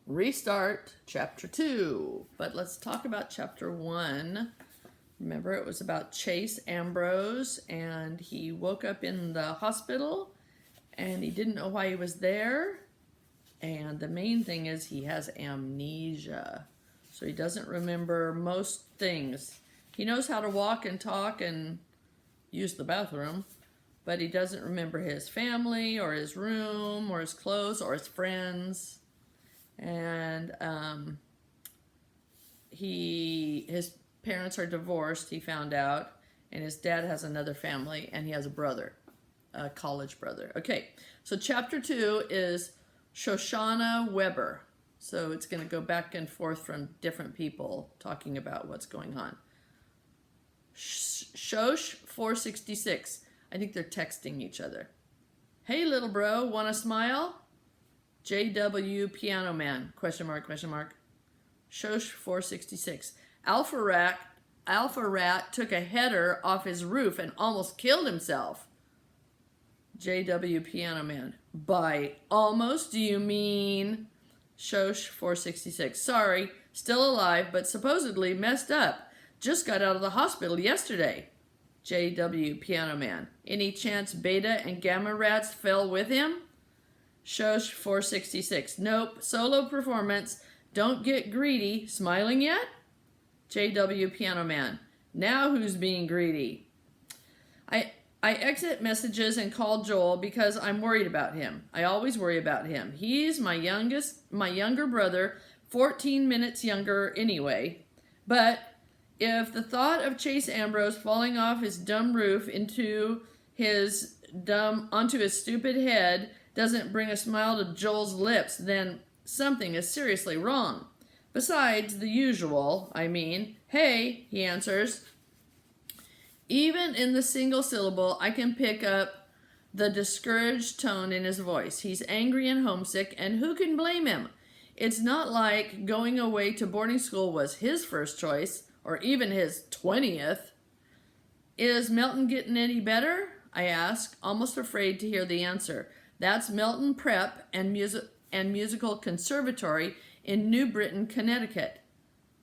restart chapter 2. But let's talk about chapter 1. Remember, it was about Chase Ambrose, and he woke up in the hospital and he didn't know why he was there. And the main thing is he has amnesia. So he doesn't remember most things. He knows how to walk and talk and use the bathroom, but he doesn't remember his family or his room or his clothes or his friends. And his parents are divorced, he found out, and his dad has another family, and he has a brother, a college brother. Okay, so chapter 2 is Shoshana Weber. So it's going to go back and forth from different people talking about what's going on. Shosh 466. I think they're texting each other. Hey, little bro, wanna smile? JW Piano Man, question mark, question mark. Shosh 466. Alpha Rat took a header off his roof and almost killed himself. JW Piano Man. By almost, do you mean? Shosh 466. Sorry, still alive, but supposedly messed up. Just got out of the hospital yesterday. JW Piano Man. Any chance Beta and Gamma Rats fell with him? Shosh 466. Nope, solo performance. Don't get greedy. Smiling yet? JW Piano Man. Now who's being greedy? I exit messages and call Joel because I'm worried about him. I always worry about him. He's my younger brother, 14 minutes younger anyway. But if the thought of Chase Ambrose falling off his dumb roof onto his stupid head doesn't bring a smile to Joel's lips, then something is seriously wrong. Besides the usual, hey, he answers. Even in the single syllable, I can pick up the discouraged tone in his voice. He's angry and homesick, and who can blame him? It's not like going away to boarding school was his first choice, or even his 20th. Is Melton getting any better? I ask, almost afraid to hear the answer. That's Melton Prep and Musical Conservatory in New Britain, Connecticut.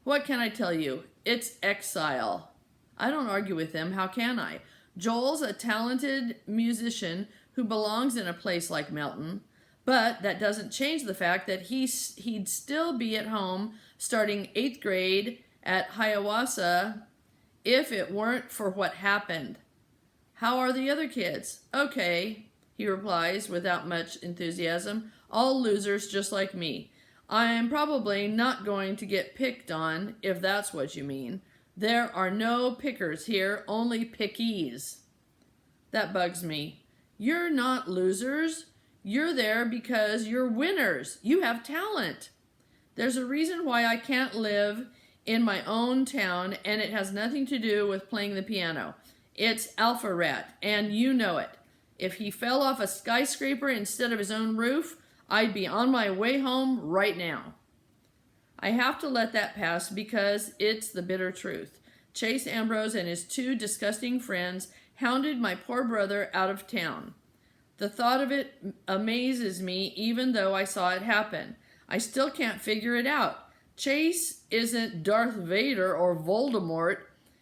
What can I tell you? It's exile. I don't argue with him. How can I? Joel's a talented musician who belongs in a place like Melton, but that doesn't change the fact that he'd still be at home starting 8th grade at Hiawatha if it weren't for what happened. How are the other kids? Okay, he replies without much enthusiasm. All losers just like me. I'm probably not going to get picked on, if that's what you mean. There are no pickers here, only pickees. That bugs me. You're not losers. You're there because you're winners. You have talent. There's a reason why I can't live in my own town, and it has nothing to do with playing the piano. It's Alpha Rat, and you know it. If he fell off a skyscraper instead of his own roof, I'd be on my way home right now. I have to let that pass because it's the bitter truth. Chase Ambrose and his 2 disgusting friends hounded my poor brother out of town. The thought of it amazes me even though I saw it happen. I still can't figure it out. Chase isn't Darth Vader or Voldemort.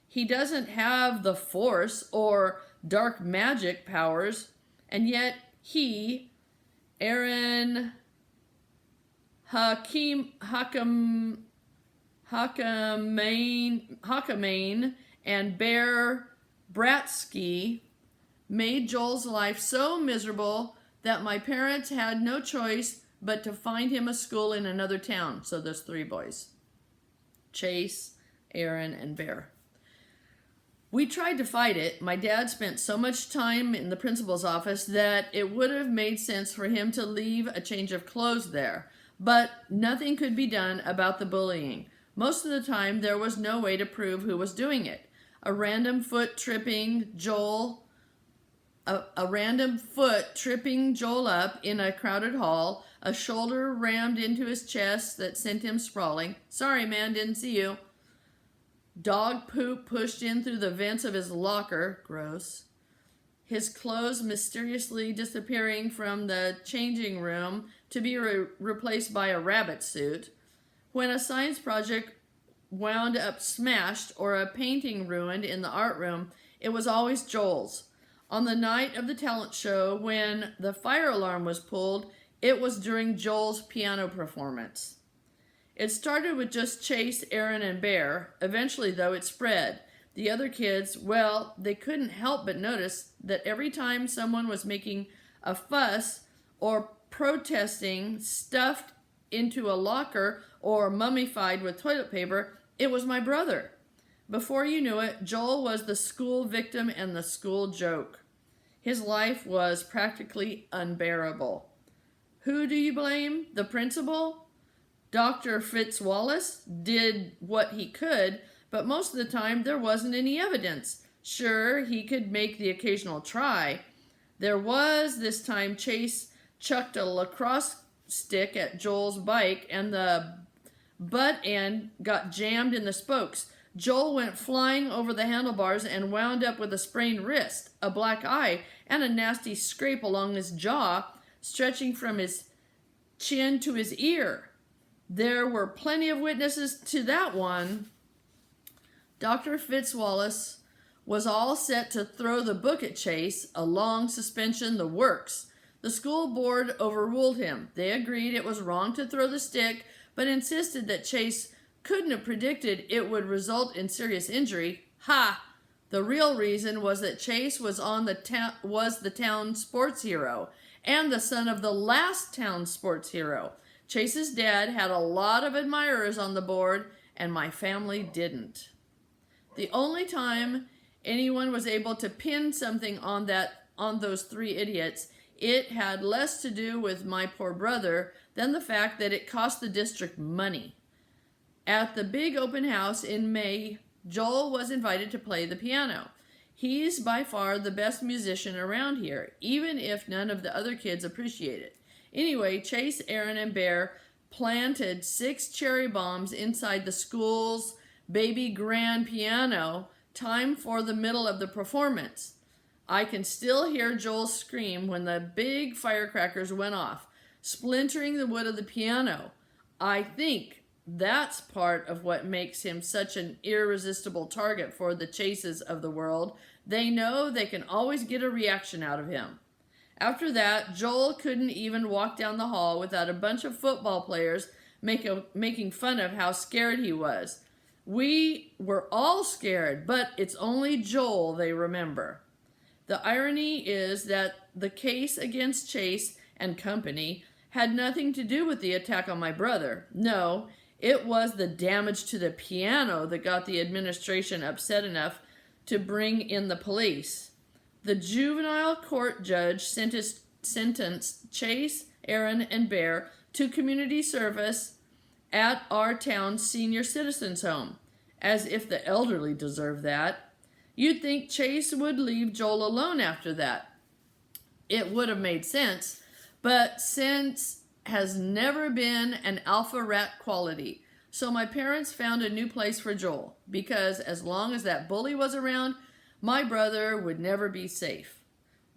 He doesn't have the Force or dark magic powers, and yet he, Aaron Hakamane and Bear Bratsky made Joel's life so miserable that my parents had no choice but to find him a school in another town. So there's 3 boys. Chase, Aaron, and Bear. We tried to fight it. My dad spent so much time in the principal's office that it would have made sense for him to leave a change of clothes there. But nothing could be done about the bullying. Most of the time, there was no way to prove who was doing it. A random foot tripping Joel up in a crowded hall, a shoulder rammed into his chest that sent him sprawling. Sorry, man, didn't see you. Dog poop pushed in through the vents of his locker. Gross. His clothes mysteriously disappearing from the changing room to be replaced by a rabbit suit. When a science project wound up smashed or a painting ruined in the art room, it was always Joel's. On the night of the talent show, when the fire alarm was pulled, it was during Joel's piano performance. It started with just Chase, Aaron, and Bear. Eventually, though, it spread. The other kids, well, they couldn't help but notice that every time someone was making a fuss or protesting, stuffed into a locker or mummified with toilet paper, it was my brother. Before you knew it, Joel was the school victim and the school joke. His life was practically unbearable. Who do you blame? The principal? Dr. Fitzwallace did what he could, but most of the time there wasn't any evidence. Sure, he could make the occasional try. There was this time Chase chucked a lacrosse stick at Joel's bike and the butt end got jammed in the spokes. Joel went flying over the handlebars and wound up with a sprained wrist, a black eye, and a nasty scrape along his jaw, stretching from his chin to his ear. There were plenty of witnesses to that one. Dr. Fitzwallace was all set to throw the book at Chase, a long suspension, the works. The school board overruled him. They agreed it was wrong to throw the stick, but insisted that Chase couldn't have predicted it would result in serious injury. Ha! The real reason was that Chase was the town sports hero and the son of the last town sports hero. Chase's dad had a lot of admirers on the board, and my family didn't. The only time anyone was able to pin something on those three idiots, it had less to do with my poor brother than the fact that it cost the district money. At the big open house in May, Joel was invited to play the piano. He's by far the best musician around here, even if none of the other kids appreciate it. Anyway, Chase, Aaron, and Bear planted 6 cherry bombs inside the school's baby grand piano, time for the middle of the performance. I can still hear Joel scream when the big firecrackers went off, splintering the wood of the piano. I think that's part of what makes him such an irresistible target for the Chases of the world. They know they can always get a reaction out of him. After that, Joel couldn't even walk down the hall without a bunch of football players making fun of how scared he was. We were all scared, but it's only Joel they remember. The irony is that the case against Chase and company had nothing to do with the attack on my brother. No, it was the damage to the piano that got the administration upset enough to bring in the police. The juvenile court judge sentenced Chase, Aaron, and Bear to community service at our town's senior citizens' home, as if the elderly deserve that. You'd think Chase would leave Joel alone after that. It would have made sense, but sense has never been an alpha rat quality. So my parents found a new place for Joel, because as long as that bully was around, my brother would never be safe.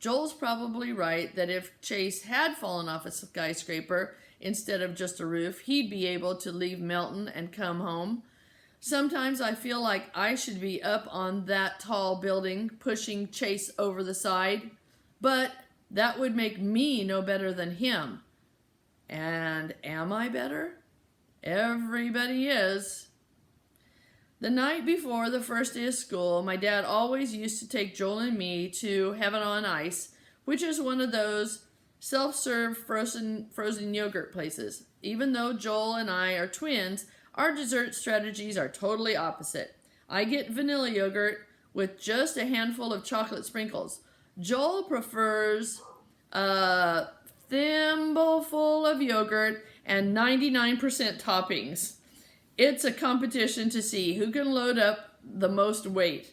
Joel's probably right that if Chase had fallen off a skyscraper instead of just a roof, he'd be able to leave Melton and come home. Sometimes I feel like I should be up on that tall building pushing Chase over the side, but that would make me no better than him. And am I better? Everybody is. The night before the first day of school, my dad always used to take Joel and me to Heaven on Ice, which is one of those self-serve frozen yogurt places. Even though Joel and I are twins, our dessert strategies are totally opposite. I get vanilla yogurt with just a handful of chocolate sprinkles. Joel prefers a thimbleful of yogurt and 99% toppings. It's a competition to see who can load up the most weight.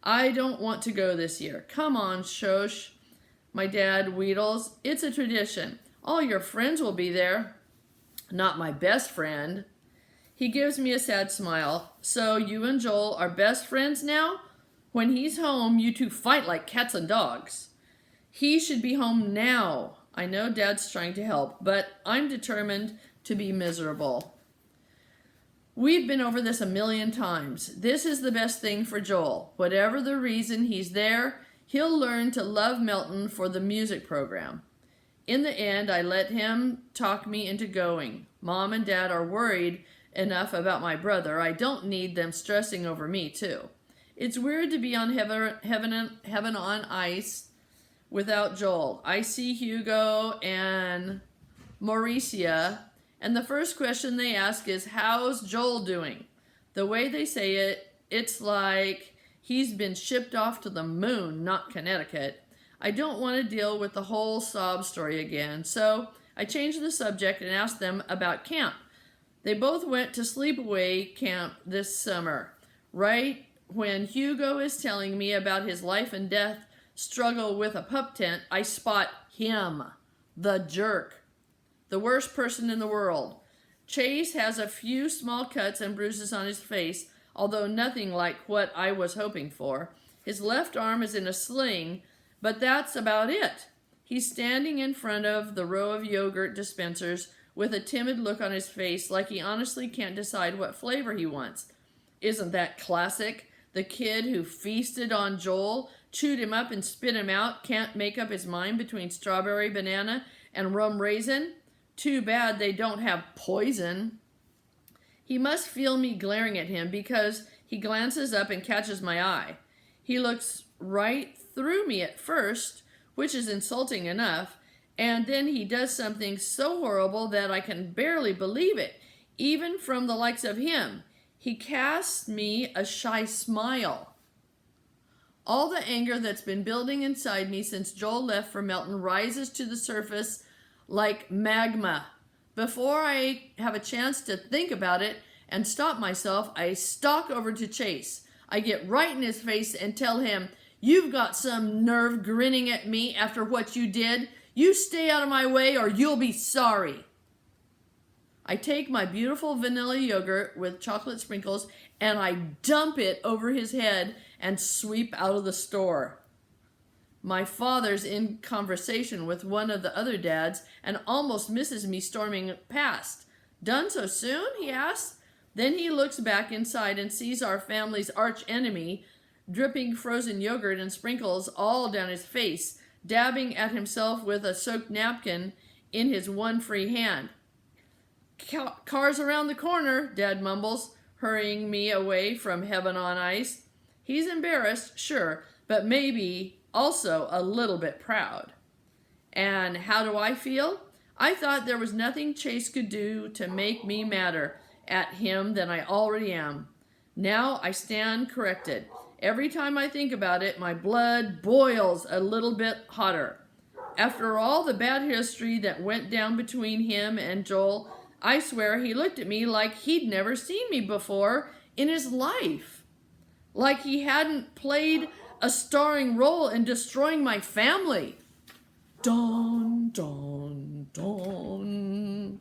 I don't want to go this year. Come on, Shosh. My dad wheedles. It's a tradition. All your friends will be there. Not my best friend. He gives me a sad smile. So you and Joel are best friends now? When he's home, you two fight like cats and dogs. He should be home now. I know Dad's trying to help, but I'm determined to be miserable. We've been over this a million times. This is the best thing for Joel. Whatever the reason he's there, he'll learn to love Milton for the music program. In the end, I let him talk me into going. Mom and Dad are worried enough about my brother. I don't need them stressing over me, too. It's weird to be on heaven on ice without Joel. I see Hugo and Mauricia, and the first question they ask is, how's Joel doing? The way they say it, it's like he's been shipped off to the moon, not Connecticut. I don't want to deal with the whole sob story again, so I changed the subject and asked them about camp. They both went to sleepaway camp this summer. Right when Hugo is telling me about his life and death struggle with a pup tent, I spot him, the jerk, the worst person in the world. Chase has a few small cuts and bruises on his face, although nothing like what I was hoping for. His left arm is in a sling, but that's about it. He's standing in front of the row of yogurt dispensers with a timid look on his face, like he honestly can't decide what flavor he wants. Isn't that classic? The kid who feasted on Joel, chewed him up and spit him out, can't make up his mind between strawberry, banana, and rum raisin? Too bad they don't have poison. He must feel me glaring at him because he glances up and catches my eye. He looks right through me at first, which is insulting enough, and then he does something so horrible that I can barely believe it, even from the likes of him. He casts me a shy smile. All the anger that's been building inside me since Joel left for Milton rises to the surface like magma. Before I have a chance to think about it and stop myself, I stalk over to Chase. I get right in his face and tell him, "You've got some nerve grinning at me after what you did. You stay out of my way or you'll be sorry." I take my beautiful vanilla yogurt with chocolate sprinkles and I dump it over his head and sweep out of the store. My father's in conversation with one of the other dads and almost misses me storming past. "Done so soon?" he asks. Then he looks back inside and sees our family's arch enemy dripping frozen yogurt and sprinkles all down his face, dabbing at himself with a soaked napkin in his one free hand. "Car's around the corner," Dad mumbles, hurrying me away from heaven on ice. He's embarrassed, sure, but maybe also a little bit proud. And how do I feel? I thought there was nothing Chase could do to make me madder at him than I already am. Now I stand corrected. Every time I think about it, my blood boils a little bit hotter. After all the bad history that went down between him and Joel, I swear he looked at me like he'd never seen me before in his life. Like he hadn't played a starring role in destroying my family. Dun, dun, dun.